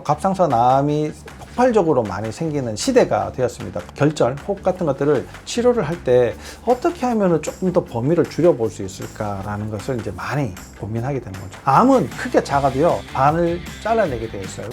갑상선암이 폭발적으로 많이 생기는 시대가 되었습니다. 결절, 혹 같은 것들을 치료를 할 때 어떻게 하면 조금 더 범위를 줄여볼 수 있을까라는 것을 이제 많이 고민하게 되는 거죠. 암은 크게 작아도요, 반을 잘라내게 되어 있어요.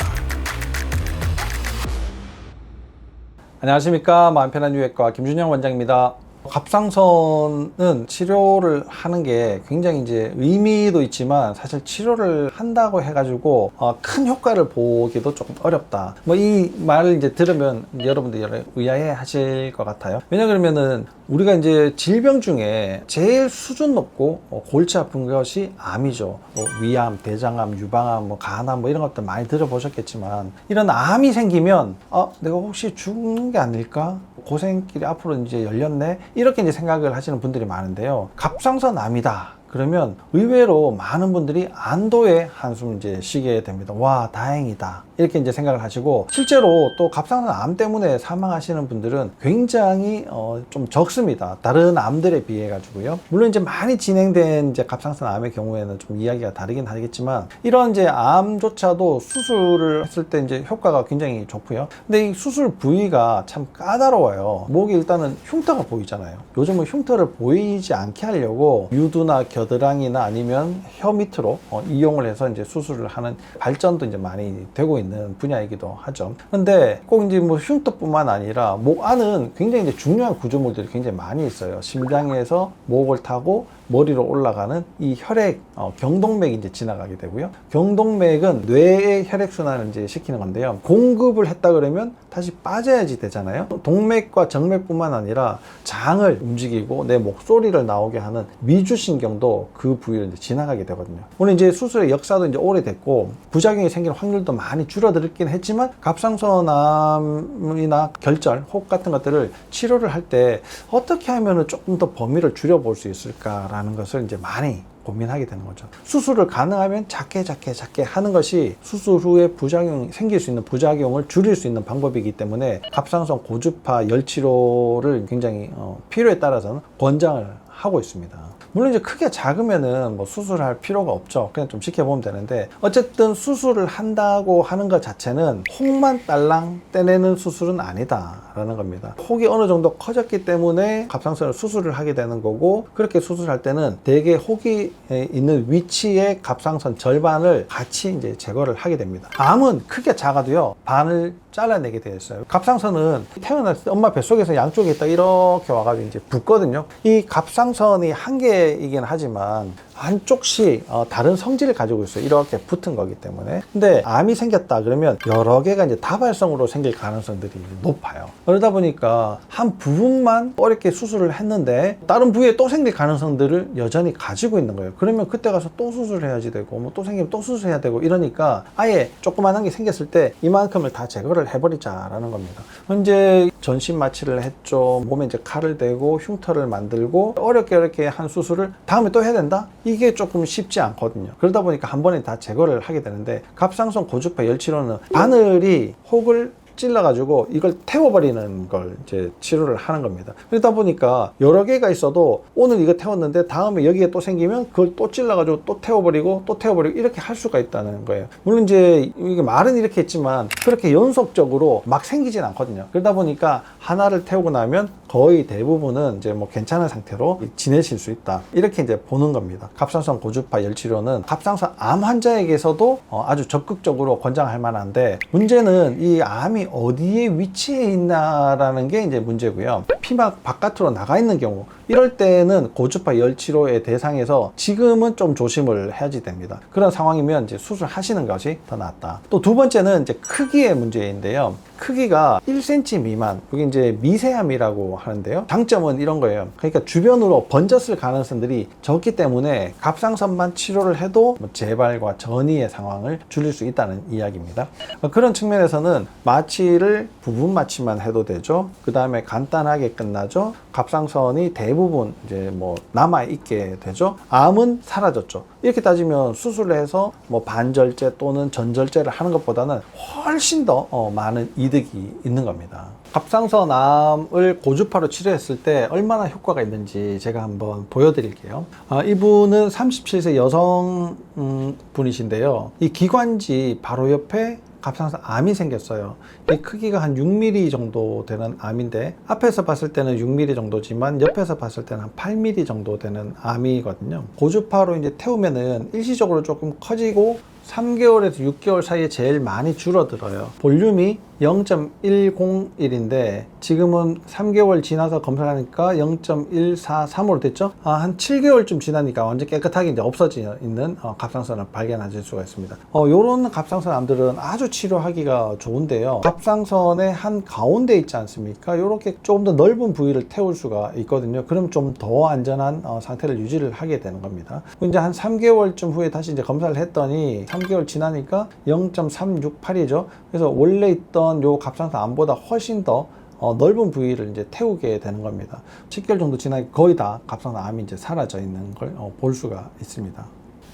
안녕하십니까. 마음 편한 유해과 김준영 원장입니다. 갑상선은 치료를 하는 게 굉장히 이제 의미도 있지만 사실 치료를 한다고 해가지고 큰 효과를 보기도 조금 어렵다. 이 말을 이제 들으면 여러분들이 의아해 하실 것 같아요. 왜냐 그러면은 우리가 이제 질병 중에 제일 수준 높고 골치 아픈 것이 암이죠. 위암, 대장암, 유방암, 간암 이런 것들 많이 들어보셨겠지만 이런 암이 생기면 내가 혹시 죽는 게 아닐까? 고생길이 앞으로 이제 열렸네? 이렇게 이제 생각을 하시는 분들이 많은데요. 갑상선암이다. 그러면 의외로 많은 분들이 안도의 한숨 이제 쉬게 됩니다. 와, 다행이다. 이렇게 이제 생각을 하시고, 실제로 또 갑상선암 때문에 사망하시는 분들은 굉장히 좀 적습니다. 다른 암들에 비해 가지고요. 물론 이제 많이 진행된 이제 갑상선암의 경우에는 좀 이야기가 다르긴 하겠지만, 이런 이제 암조차도 수술을 했을 때 이제 효과가 굉장히 좋고요. 근데 이 수술 부위가 참 까다로워요. 목이 일단은 흉터가 보이잖아요. 요즘은 흉터를 보이지 않게 하려고 유두나 겨드랑이나 아니면 혀 밑으로 이용을 해서 이제 수술을 하는 발전도 이제 많이 되고 있는 분야이기도 하죠. 근데 꼭 이제 흉터뿐만 아니라 목 안은 굉장히 이제 중요한 구조물들이 굉장히 많이 있어요. 심장에서 목을 타고 머리로 올라가는 이 혈액, 경동맥이 이제 지나가게 되고요. 경동맥은 뇌의 혈액순환을 이제 시키는 건데요. 공급을 했다 그러면 다시 빠져야지 되잖아요. 동맥과 정맥뿐만 아니라 장을 움직이고 내 목소리를 나오게 하는 미주신경도 그 부위를 이제 지나가게 되거든요. 오늘 이제 수술의 역사도 이제 오래됐고 부작용이 생길 확률도 많이 줄어들긴 했지만 갑상선암이나 결절, 혹 같은 것들을 치료를 할 때 어떻게 하면 조금 더 범위를 줄여볼 수 있을까라는 것을 이제 많이 고민하게 되는 거죠. 수술을 가능하면 작게 하는 것이 수술 후에 생길 수 있는 부작용을 줄일 수 있는 방법이기 때문에 갑상선 고주파 열 치료를 굉장히 필요에 따라서는 권장을 하고 있습니다. 물론 이제 크게 작으면은 수술할 필요가 없죠. 그냥 좀 지켜보면 되는데, 어쨌든 수술을 한다고 하는 것 자체는 혹만 딸랑 떼내는 수술은 아니다라는 겁니다. 혹이 어느 정도 커졌기 때문에 갑상선을 수술을 하게 되는 거고, 그렇게 수술할 때는 대개 혹이 있는 위치의 갑상선 절반을 같이 이제 제거를 하게 됩니다. 암은 크게 작아도요, 반을 잘라내게 되어 있어요. 갑상선은 태어났을 때 엄마 뱃속에서 양쪽에 있다 이렇게 와가지고 이제 붙거든요. 이 갑상선이 한 개이긴 하지만 한쪽씩 다른 성질을 가지고 있어요. 이렇게 붙은 거기 때문에. 근데 암이 생겼다 그러면 여러 개가 이제 다발성으로 생길 가능성들이 높아요. 그러다 보니까 한 부분만 어렵게 수술을 했는데 다른 부위에 또 생길 가능성들을 여전히 가지고 있는 거예요. 그러면 그때 가서 또 수술해야지 되고 또 생기면 또 수술해야 되고 이러니까 아예 조그만한 게 생겼을 때 이만큼을 다 제거를 해버리자라는 겁니다. 현재 전신 마취를 했죠. 몸에 이제 칼을 대고 흉터를 만들고 어렵게 한 수술을 다음에 또 해야 된다? 이게 조금 쉽지 않거든요. 그러다 보니까 한 번에 다 제거를 하게 되는데, 갑상선 고주파 열 치료는 바늘이 혹을 찔러가지고 이걸 태워버리는 걸 이제 치료를 하는 겁니다. 그러다 보니까 여러 개가 있어도 오늘 이거 태웠는데 다음에 여기에 또 생기면 그걸 또 찔러가지고 또 태워버리고 이렇게 할 수가 있다는 거예요. 물론 이제 이게 말은 이렇게 했지만 그렇게 연속적으로 막 생기진 않거든요. 그러다 보니까 하나를 태우고 나면 거의 대부분은 이제 괜찮은 상태로 지내실 수 있다. 이렇게 이제 보는 겁니다. 갑상선 고주파 열 치료는 갑상선 암 환자에게서도 아주 적극적으로 권장할 만한데, 문제는 이 암이 어디에 위치해 있나라는 게 이제 문제고요. 피막 바깥으로 나가 있는 경우, 이럴 때는 고주파 열 치료의 대상에서 지금은 좀 조심을 해야지 됩니다. 그런 상황이면 이제 수술하시는 것이 더 낫다. 또 두 번째는 이제 크기의 문제인데요. 크기가 1cm 미만, 이게 이제 미세암이라고 하는데요. 장점은 이런 거예요. 그러니까 주변으로 번졌을 가능성들이 적기 때문에 갑상선만 치료를 해도 재발과 전이의 상황을 줄일 수 있다는 이야기입니다. 그런 측면에서는 마취를 부분 마취만 해도 되죠. 그 다음에 간단하게 끝나죠. 갑상선이 대부분 이제 남아 있게 되죠. 암은 사라졌죠. 이렇게 따지면 수술을 해서 반절제 또는 전절제를 하는 것보다는 훨씬 더 많은 이득이 있는 겁니다. 갑상선암을 고주파로 치료했을 때 얼마나 효과가 있는지 제가 한번 보여드릴게요. 이분은 37세 여성 분이신데요. 이 기관지 바로 옆에 갑상선 암이 생겼어요. 이 크기가 한 6mm 정도 되는 암인데 앞에서 봤을 때는 6mm 정도지만 옆에서 봤을 때는 한 8mm 정도 되는 암이거든요. 고주파로 이제 태우면은 일시적으로 조금 커지고 3개월에서 6개월 사이에 제일 많이 줄어들어요. 볼륨이 0.101인데 지금은 3개월 지나서 검사를 하니까 0.143으로 됐죠. 한 7개월쯤 지나니까 완전 깨끗하게 이제 없어져 있는 갑상선을 발견하실 수가 있습니다. 요런 갑상선 암들은 아주 치료하기가 좋은데요. 갑상선의 한 가운데 있지 않습니까? 요렇게 조금 더 넓은 부위를 태울 수가 있거든요. 그럼 좀 더 안전한 상태를 유지를 하게 되는 겁니다. 이제 한 3개월쯤 후에 다시 이제 검사를 했더니 3개월 지나니까 0.368이죠. 그래서 원래 있던 요 갑상선 암보다 훨씬 더 넓은 부위를 이제 태우게 되는 겁니다. 10개월 정도 지나니까 거의 다 갑상선 암이 이제 사라져 있는 걸 볼 수가 있습니다.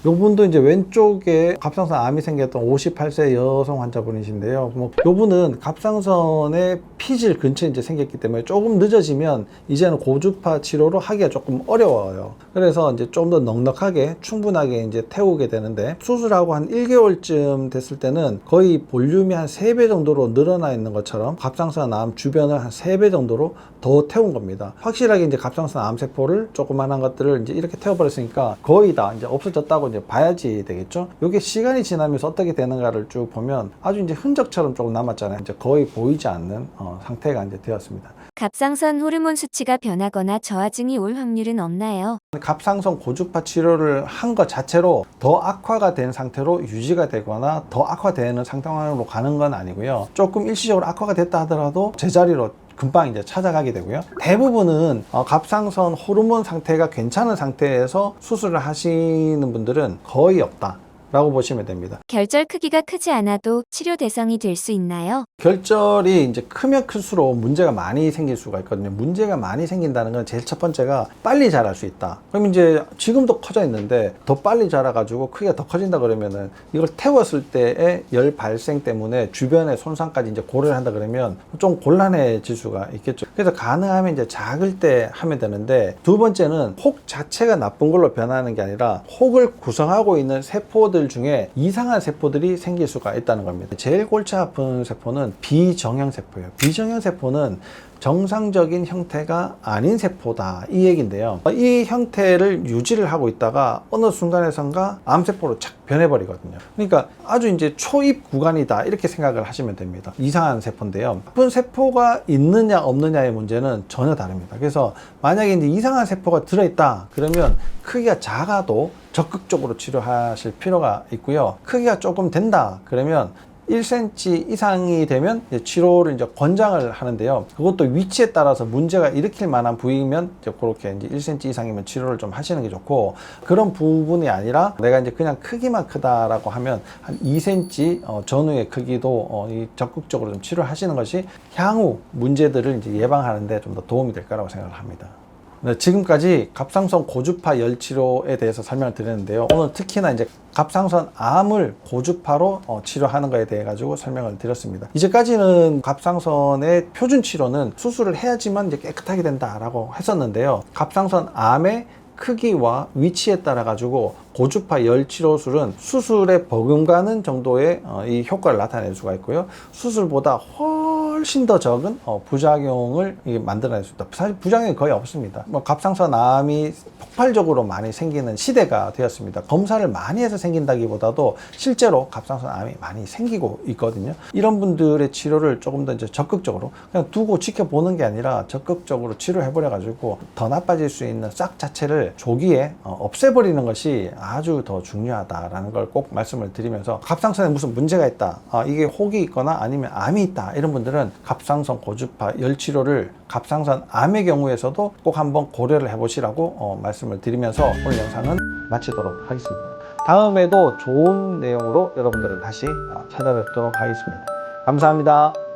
요분도 이제 왼쪽에 갑상선 암이 생겼던 58세 여성 환자분이신데요. 요분은 갑상선의 피질 근처에 이제 생겼기 때문에 조금 늦어지면 이제는 고주파 치료로 하기가 조금 어려워요. 그래서 이제 좀 더 넉넉하게 충분하게 이제 태우게 되는데 수술하고 한 1개월쯤 됐을 때는 거의 볼륨이 한 3배 정도로 늘어나 있는 것처럼 갑상선 암 주변을 한 3배 정도로 더 태운 겁니다. 확실하게 이제 갑상선 암세포를 조그만한 것들을 이제 이렇게 태워버렸으니까 거의 다 이제 없어졌다고 이제 봐야지 되겠죠. 이게 시간이 지나면서 어떻게 되는가를 쭉 보면 아주 이제 흔적처럼 조금 남았잖아요. 이제 거의 보이지 않는 상태가 이제 되었습니다. 갑상선 호르몬 수치가 변하거나 저하증이 올 확률은 없나요? 갑상선 고주파 치료를 한 것 자체로 더 악화가 된 상태로 유지가 되거나 더 악화되는 상태로 가는 건 아니고요. 조금 일시적으로 악화가 됐다 하더라도 제자리로 금방 이제 찾아가게 되고요. 대부분은 갑상선 호르몬 상태가 괜찮은 상태에서 수술을 하시는 분들은 거의 없다 라고 보시면 됩니다. 결절 크기가 크지 않아도 치료 대상이 될 수 있나요? 결절이 이제 크면 클수록 문제가 많이 생길 수가 있거든요. 문제가 많이 생긴다는 건 제일 첫 번째가 빨리 자랄 수 있다. 그럼 이제 지금도 커져 있는데 더 빨리 자라가지고 크기가 더 커진다 그러면은 이걸 태웠을 때의 열 발생 때문에 주변의 손상까지 이제 고려를 한다 그러면 좀 곤란해질 수가 있겠죠. 그래서 가능하면 이제 작을 때 하면 되는데 두 번째는 혹 자체가 나쁜 걸로 변하는 게 아니라 혹을 구성하고 있는 세포들 중에 이상한 세포들이 생길 수가 있다는 겁니다. 제일 골치 아픈 세포는 비정형 세포예요. 비정형 세포는 정상적인 형태가 아닌 세포다 이 얘기인데요. 이 형태를 유지를 하고 있다가 어느 순간에선가 암세포로 착 변해버리거든요. 그러니까 아주 이제 초입 구간이다 이렇게 생각을 하시면 됩니다. 이상한 세포인데요. 나쁜 세포가 있느냐 없느냐의 문제는 전혀 다릅니다. 그래서 만약에 이제 이상한 세포가 들어있다 그러면 크기가 작아도 적극적으로 치료하실 필요가 있고요. 크기가 조금 된다 그러면 1cm 이상이 되면 이제 치료를 이제 권장을 하는데요. 그것도 위치에 따라서 문제가 일으킬 만한 부위면 이제 그렇게 이제 1cm 이상이면 치료를 좀 하시는 게 좋고, 그런 부분이 아니라 내가 이제 그냥 크기만 크다라고 하면 한 2cm 전후의 크기도 적극적으로 좀 치료하시는 것이 향후 문제들을 이제 예방하는데 좀 더 도움이 될 거라고 생각을 합니다. 네, 지금까지 갑상선 고주파 열 치료에 대해서 설명을 드렸는데요. 오늘 특히나 이제 갑상선 암을 고주파로 치료하는 것에 대해 가지고 설명을 드렸습니다. 이제까지는 갑상선의 표준 치료는 수술을 해야지만 이제 깨끗하게 된다라고 했었는데요. 갑상선 암의 크기와 위치에 따라 가지고 고주파 열 치료술은 수술에 버금가는 정도의 이 효과를 나타낼 수가 있고요. 수술보다 훨씬 더 적은 부작용을 만들어낼 수 있다. 사실 부작용이 거의 없습니다. 갑상선 암이 폭발적으로 많이 생기는 시대가 되었습니다. 검사를 많이 해서 생긴다기보다도 실제로 갑상선 암이 많이 생기고 있거든요. 이런 분들의 치료를 조금 더 이제 적극적으로 그냥 두고 지켜보는 게 아니라 적극적으로 치료해버려 가지고 더 나빠질 수 있는 싹 자체를 조기에 없애버리는 것이 아주 더 중요하다라는 걸 꼭 말씀을 드리면서, 갑상선에 무슨 문제가 있다, 이게 혹이 있거나 아니면 암이 있다, 이런 분들은 갑상선 고주파 열 치료를 갑상선 암의 경우에서도 꼭 한번 고려를 해보시라고 말씀을 드리면서 오늘 영상은 마치도록 하겠습니다. 다음에도 좋은 내용으로 여러분들을 다시 찾아뵙도록 하겠습니다. 감사합니다.